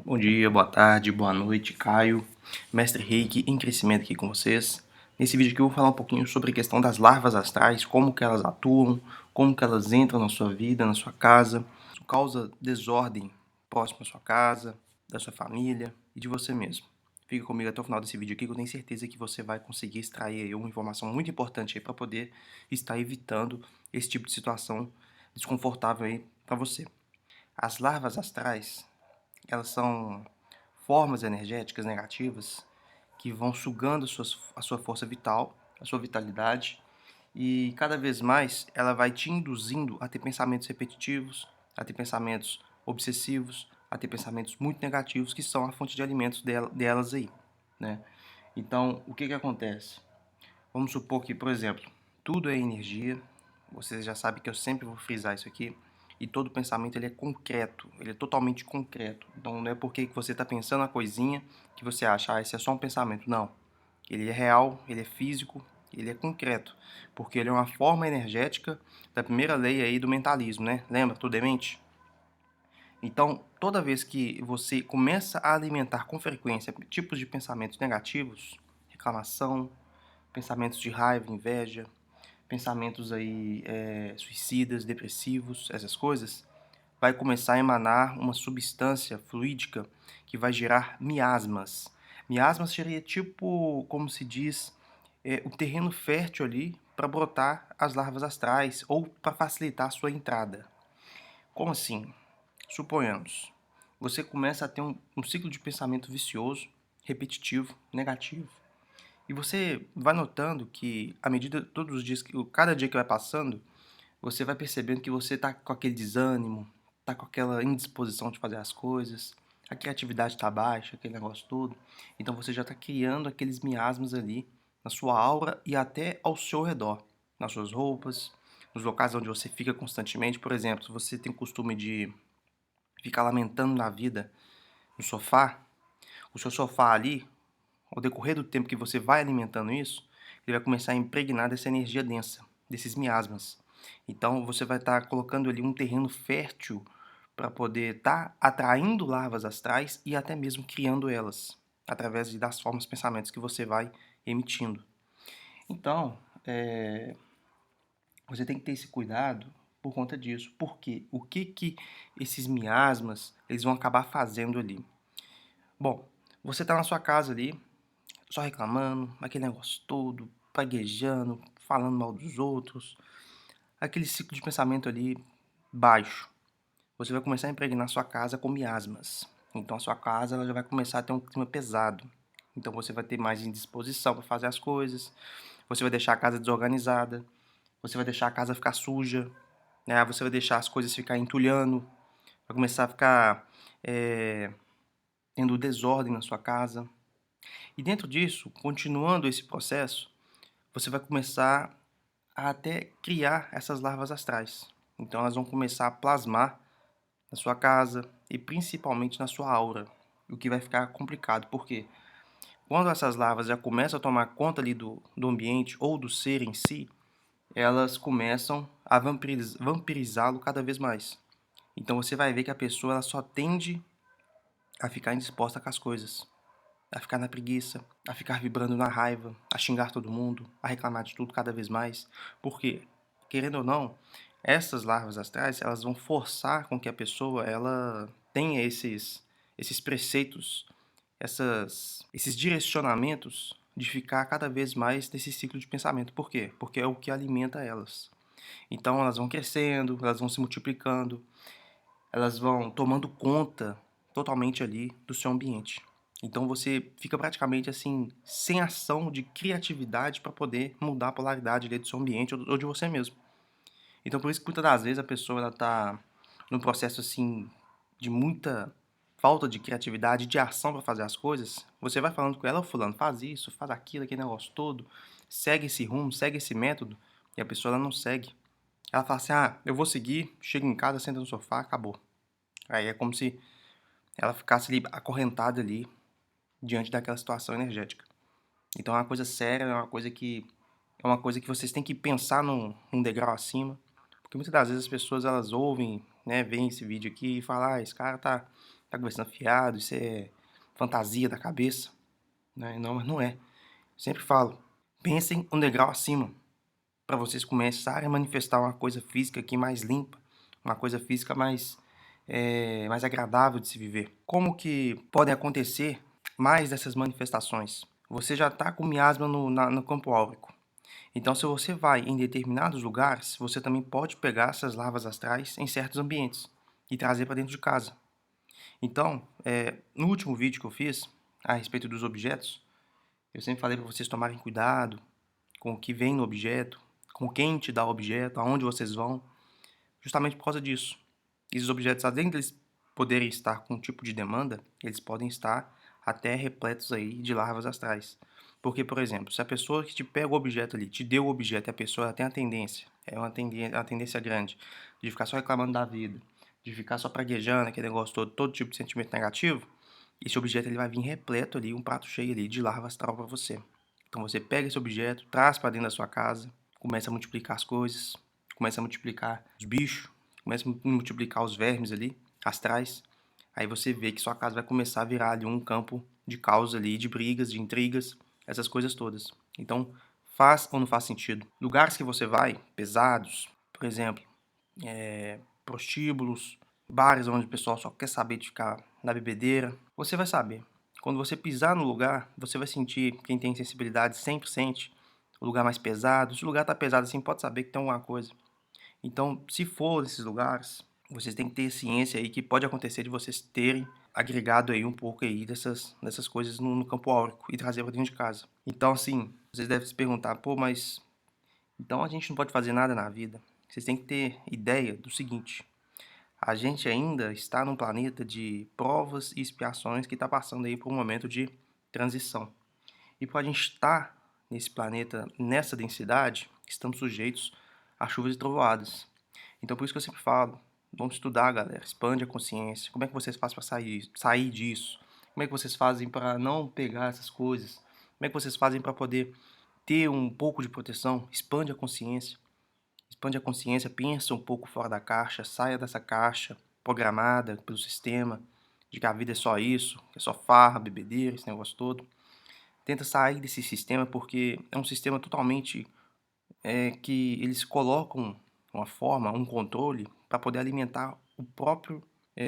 Bom dia, boa tarde, boa noite, Caio, Mestre Reiki em crescimento aqui com vocês. Nesse vídeo aqui eu vou falar um pouquinho sobre a questão das larvas astrais, como que elas atuam, como que elas entram na sua vida, na sua casa, causa desordem próximo à sua casa, da sua família e de você mesmo. Fica comigo até o final desse vídeo aqui que eu tenho certeza que você vai conseguir extrair aí uma informação muito importante aí para poder estar evitando esse tipo de situação desconfortável aí para você. As larvas astrais, elas são formas energéticas negativas que vão sugando a sua força vital, a sua vitalidade, e cada vez mais ela vai te induzindo a ter pensamentos repetitivos, a ter pensamentos obsessivos, a ter pensamentos muito negativos, que são a fonte de alimentos delas aí, né? Então, o que que acontece? Vamos supor que, por exemplo, tudo é energia. Vocês já sabem que eu sempre vou frisar isso aqui. E todo pensamento ele é concreto, ele é totalmente concreto. Então não é porque você está pensando uma coisinha que você acha, esse é só um pensamento. Não. Ele é real, ele é físico, ele é concreto. Porque ele é uma forma energética da primeira lei aí do mentalismo, né? Lembra? Tudo é mente? Então, toda vez que você começa a alimentar com frequência tipos de pensamentos negativos, reclamação, pensamentos de raiva, inveja, pensamentos aí suicidas, depressivos, essas coisas, vai começar a emanar uma substância fluídica que vai gerar miasmas. Miasmas seria tipo, como se diz, o terreno fértil ali para brotar as larvas astrais ou para facilitar a sua entrada. Como assim? Suponhamos, você começa a ter um ciclo de pensamento vicioso, repetitivo, negativo. E você vai notando que, à medida, todos os dias, cada dia que vai passando, você vai percebendo que você tá com aquele desânimo, tá com aquela indisposição de fazer as coisas, a criatividade tá baixa, aquele negócio todo. Então você já tá criando aqueles miasmas ali na sua aura e até ao seu redor, nas suas roupas, nos locais onde você fica constantemente. Por exemplo, se você tem o costume de ficar lamentando na vida no sofá, o seu sofá ali, ao decorrer do tempo que você vai alimentando isso, ele vai começar a impregnar dessa energia densa, desses miasmas. Então você vai estar colocando ali um terreno fértil para poder estar atraindo larvas astrais e até mesmo criando elas, através das formas de pensamentos que você vai emitindo. Então, você tem que ter esse cuidado por conta disso. Porque o que que esses miasmas eles vão acabar fazendo ali? Bom, você está na sua casa ali, só reclamando, aquele negócio todo, praguejando, falando mal dos outros, aquele ciclo de pensamento ali baixo. Você vai começar a impregnar sua casa com miasmas. Então a sua casa ela já vai começar a ter um clima pesado. Então você vai ter mais indisposição para fazer as coisas, você vai deixar a casa desorganizada, você vai deixar a casa ficar suja, né? Você vai deixar as coisas ficar entulhando, vai começar a ficar tendo desordem na sua casa. E dentro disso, continuando esse processo, você vai começar a até criar essas larvas astrais. Então elas vão começar a plasmar na sua casa e principalmente na sua aura, o que vai ficar complicado, porque quando essas larvas já começam a tomar conta ali do ambiente ou do ser em si, elas começam a vampirizá-lo cada vez mais. Então você vai ver que a pessoa ela só tende a ficar indisposta com as coisas, a ficar na preguiça, a ficar vibrando na raiva, a xingar todo mundo, a reclamar de tudo cada vez mais. Porque, querendo ou não, essas larvas astrais, elas vão forçar com que a pessoa ela tenha esses preceitos, esses direcionamentos de ficar cada vez mais nesse ciclo de pensamento. Por quê? Porque é o que alimenta elas. Então elas vão crescendo, elas vão se multiplicando, elas vão tomando conta totalmente ali do seu ambiente. Então você fica praticamente assim, sem ação de criatividade para poder mudar a polaridade ali do seu ambiente ou de você mesmo. Então por isso que muitas das vezes a pessoa ela tá num processo assim de muita falta de criatividade, de ação para fazer as coisas. Você vai falando com ela, fulano, faz isso, faz aquilo, aquele negócio todo, segue esse rumo, segue esse método, e a pessoa ela não segue. Ela fala assim: "Ah, eu vou seguir", chega em casa, senta no sofá, acabou. Aí é como se ela ficasse ali acorrentada ali diante daquela situação energética. Então é uma coisa séria, é uma coisa que vocês têm que pensar num degrau acima, porque muitas das vezes as pessoas elas ouvem, né, veem esse vídeo aqui e falam: "Ah, esse cara tá conversando fiado, isso é fantasia da cabeça, né? Não, mas não é. Sempre falo, pensem um degrau acima, para vocês começarem a manifestar uma coisa física aqui mais limpa, uma coisa física mais agradável de se viver. Como que podem acontecer mais dessas manifestações? Você já está com miasma no campo áurico. Então, se você vai em determinados lugares, você também pode pegar essas larvas astrais em certos ambientes e trazer para dentro de casa. Então, no último vídeo que eu fiz a respeito dos objetos, eu sempre falei para vocês tomarem cuidado com o que vem no objeto, com quem te dá o objeto, aonde vocês vão, justamente por causa disso. Esses objetos, além deles poderem estar com um tipo de demanda, eles podem estar até repletos aí de larvas astrais. Porque, por exemplo, se a pessoa que te pega o objeto ali, te deu o objeto e a pessoa tem a tendência, uma tendência grande, de ficar só reclamando da vida, de ficar só praguejando, aquele negócio todo tipo de sentimento negativo, esse objeto ele vai vir repleto ali, um prato cheio ali de larva astral para você. Então você pega esse objeto, traz para dentro da sua casa, começa a multiplicar as coisas, começa a multiplicar os bichos, começa a multiplicar os vermes ali, astrais. Aí você vê que sua casa vai começar a virar ali um campo de caos ali, de brigas, de intrigas, essas coisas todas. Então, faz ou não faz sentido? Lugares que você vai, pesados, por exemplo, prostíbulos, bares onde o pessoal só quer saber de ficar na bebedeira, você vai saber. Quando você pisar no lugar, você vai sentir, quem tem sensibilidade sempre sente, o lugar mais pesado. Se o lugar tá pesado assim, pode saber que tem alguma coisa. Então, se for nesses lugares, vocês têm que ter ciência aí que pode acontecer de vocês terem agregado aí um pouco aí dessas coisas no campo áurico e trazer para dentro de casa. Então, assim, vocês devem se perguntar, pô, mas então a gente não pode fazer nada na vida. Vocês têm que ter ideia do seguinte: a gente ainda está num planeta de provas e expiações que está passando aí por um momento de transição. E para a gente estar nesse planeta, nessa densidade, estamos sujeitos a chuvas e trovoadas. Então por isso que eu sempre falo, vamos estudar, galera, expande a consciência. Como é que vocês fazem para sair disso? Como é que vocês fazem para não pegar essas coisas? Como é que vocês fazem para poder ter um pouco de proteção? Expande a consciência. Expande a consciência, pensa um pouco fora da caixa, saia dessa caixa programada pelo sistema, de que a vida é só isso, que é só farra, bebedeira, esse negócio todo. Tenta sair desse sistema porque é um sistema totalmente que eles colocam uma forma, um controle para poder alimentar o próprio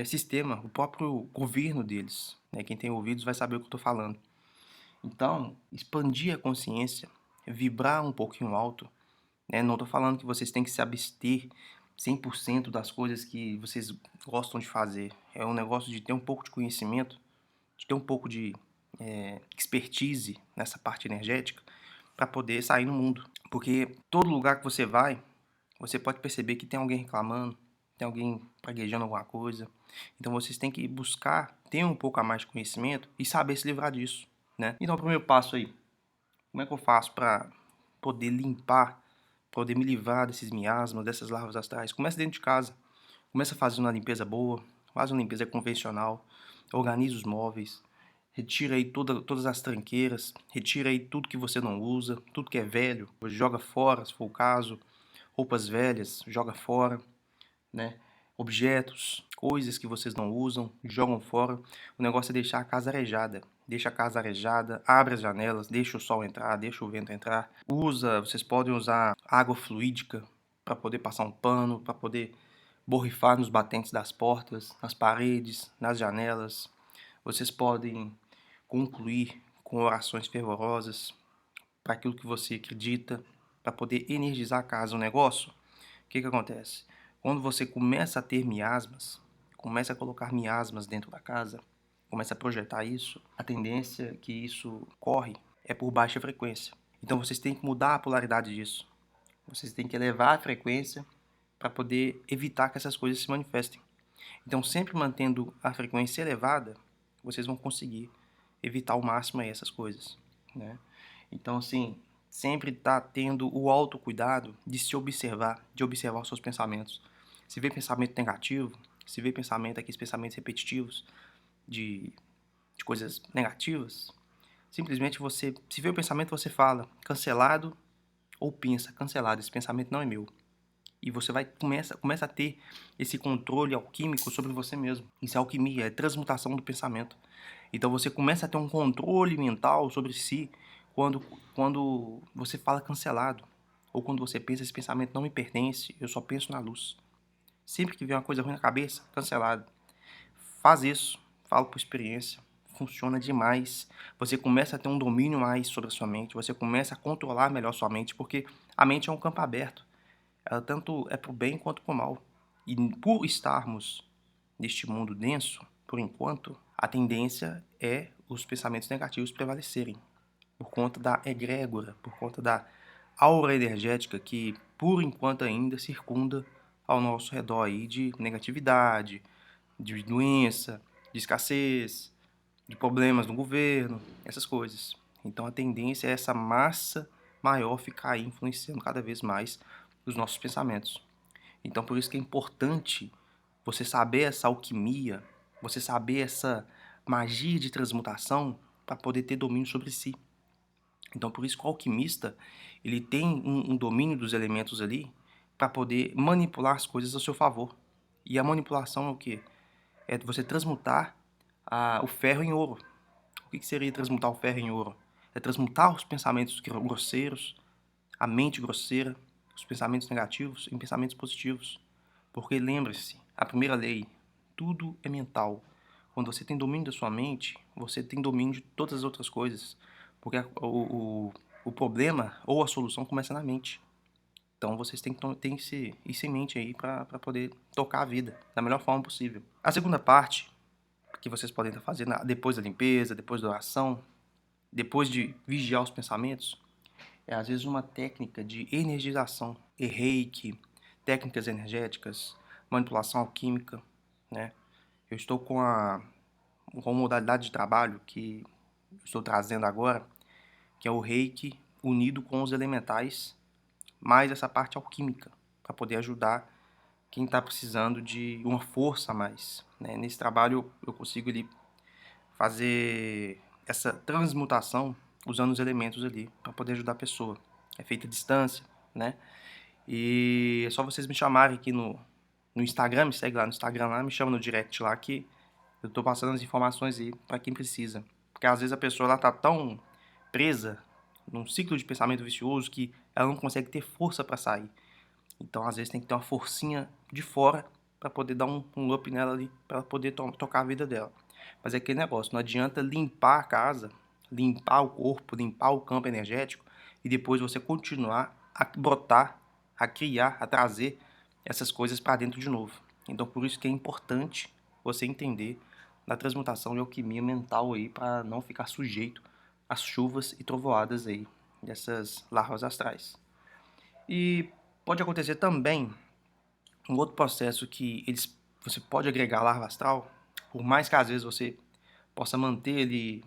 sistema, o próprio governo deles. Né? Quem tem ouvidos vai saber o que eu estou falando. Então, expandir a consciência, vibrar um pouquinho alto, né? Não estou falando que vocês têm que se abster 100% das coisas que vocês gostam de fazer. É um negócio de ter um pouco de conhecimento, de ter um pouco de expertise nessa parte energética para poder sair no mundo. Porque todo lugar que você vai, você pode perceber que tem alguém reclamando, tem alguém praguejando alguma coisa. Então vocês têm que buscar ter um pouco a mais de conhecimento e saber se livrar disso, né? Então, o primeiro passo aí, como é que eu faço para poder limpar, poder me livrar desses miasmas, dessas larvas astrais? Começa dentro de casa. Começa fazendo uma limpeza boa, faz uma limpeza convencional, organiza os móveis, retira aí todas as tranqueiras, retira aí tudo que você não usa, tudo que é velho, joga fora, se for o caso, roupas velhas, joga fora, né? Objetos, coisas que vocês não usam, jogam fora. O negócio é deixar a casa arejada. Deixa a casa arejada, abre as janelas, deixa o sol entrar, deixa o vento entrar. Vocês podem usar água fluídica para poder passar um pano, para poder borrifar nos batentes das portas, nas paredes, nas janelas. Vocês podem concluir com orações fervorosas para aquilo que você acredita, para poder energizar a casa. O negócio, o que acontece? Quando você começa a ter miasmas, começa a colocar miasmas dentro da casa, começa a projetar isso, a tendência que isso corre é por baixa frequência. Então vocês têm que mudar a polaridade disso. Vocês têm que elevar a frequência para poder evitar que essas coisas se manifestem. Então, sempre mantendo a frequência elevada, vocês vão conseguir evitar ao máximo aí essas coisas, né? Então, assim, sempre tá tendo o autocuidado de se observar, de observar os seus pensamentos. Se vê pensamento negativo, se vê pensamento, aqueles pensamentos repetitivos de, de coisas negativas, simplesmente você, se vê o pensamento, você fala cancelado ou pensa cancelado, esse pensamento não é meu. E você começa a ter esse controle alquímico sobre você mesmo. Isso é alquimia, é transmutação do pensamento. Então você começa a ter um controle mental sobre si quando você fala cancelado. Ou quando você pensa, esse pensamento não me pertence, eu só penso na luz. Sempre que vem uma coisa ruim na cabeça, cancelado. Faz isso, falo por experiência. Funciona demais. Você começa a ter um domínio mais sobre a sua mente. Você começa a controlar melhor sua mente, porque a mente é um campo aberto. Ela tanto é pro bem quanto pro mal. E por estarmos neste mundo denso, por enquanto, a tendência é os pensamentos negativos prevalecerem. Por conta da egrégora, por conta da aura energética que, por enquanto ainda, circunda ao nosso redor aí de negatividade, de doença, de escassez, de problemas no governo, essas coisas. Então a tendência é essa massa maior ficar aí influenciando cada vez mais os nossos pensamentos. Então por isso que é importante você saber essa alquimia, você saber essa magia de transmutação para poder ter domínio sobre si. Então por isso que o alquimista ele tem um domínio dos elementos ali para poder manipular as coisas a seu favor. E a manipulação é o quê? É você transmutar o ferro em ouro. O que seria transmutar o ferro em ouro? É transmutar os pensamentos grosseiros, a mente grosseira, os pensamentos negativos em pensamentos positivos. Porque lembre-se, a primeira lei, tudo é mental. Quando você tem domínio da sua mente, você tem domínio de todas as outras coisas. Porque o problema ou a solução começa na mente. Então vocês têm que ter isso em mente aí para poder tocar a vida da melhor forma possível. A segunda parte que vocês podem estar fazendo depois da limpeza, depois da oração, depois de vigiar os pensamentos, é às vezes uma técnica de energização, reiki, técnicas energéticas, manipulação alquímica, né? Eu estou com uma modalidade de trabalho que estou trazendo agora, que é o reiki unido com os elementais, mais essa parte alquímica, para poder ajudar quem está precisando de uma força a mais, né? Nesse trabalho eu consigo ali fazer essa transmutação usando os elementos ali para poder ajudar a pessoa. É feita à distância, né? E é só vocês me chamarem aqui no Instagram, me segue lá no Instagram, lá, me chama no direct lá que eu tô passando as informações aí para quem precisa. Porque às vezes a pessoa ela tá tão presa num ciclo de pensamento vicioso que ela não consegue ter força para sair. Então às vezes tem que ter uma forcinha de fora para poder dar um up nela ali, para ela poder tocar a vida dela. Mas é aquele negócio, não adianta limpar a casa, limpar o corpo, limpar o campo energético e depois você continuar a brotar, a criar, a trazer essas coisas para dentro de novo. Então por isso que é importante você entender da transmutação e alquimia mental aí para não ficar sujeito às chuvas e trovoadas aí dessas larvas astrais. E pode acontecer também um outro processo que você pode agregar larva astral, por mais que às vezes você possa manter ele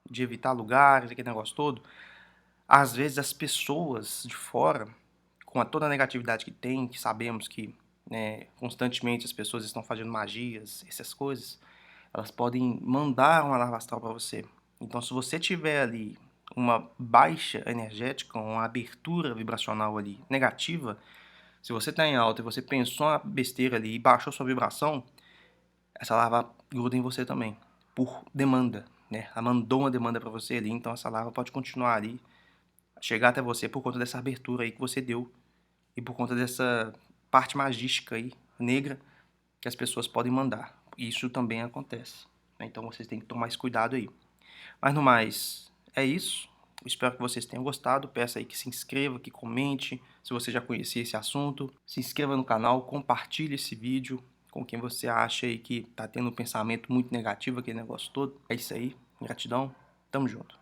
de evitar lugares, aquele negócio todo, às vezes as pessoas de fora, com toda a negatividade que tem, que sabemos que constantemente as pessoas estão fazendo magias, essas coisas, elas podem mandar uma larva astral para você. Então se você tiver ali uma baixa energética, uma abertura vibracional ali negativa, se você está em alta e você pensou uma besteira ali e baixou sua vibração, essa larva gruda em você também, por demanda, né? Ela mandou uma demanda para você ali, então essa larva pode continuar ali, chegar até você por conta dessa abertura aí que você deu e por conta dessa parte magística aí, negra, que as pessoas podem mandar. Isso também acontece, né? Então vocês têm que tomar esse cuidado aí. Mas no mais, é isso. Espero que vocês tenham gostado. Peço aí que se inscreva, que comente se você já conhecia esse assunto. Se inscreva no canal, compartilhe esse vídeo com quem você acha aí que tá tendo um pensamento muito negativo, aquele negócio todo. É isso aí. Gratidão. Tamo junto.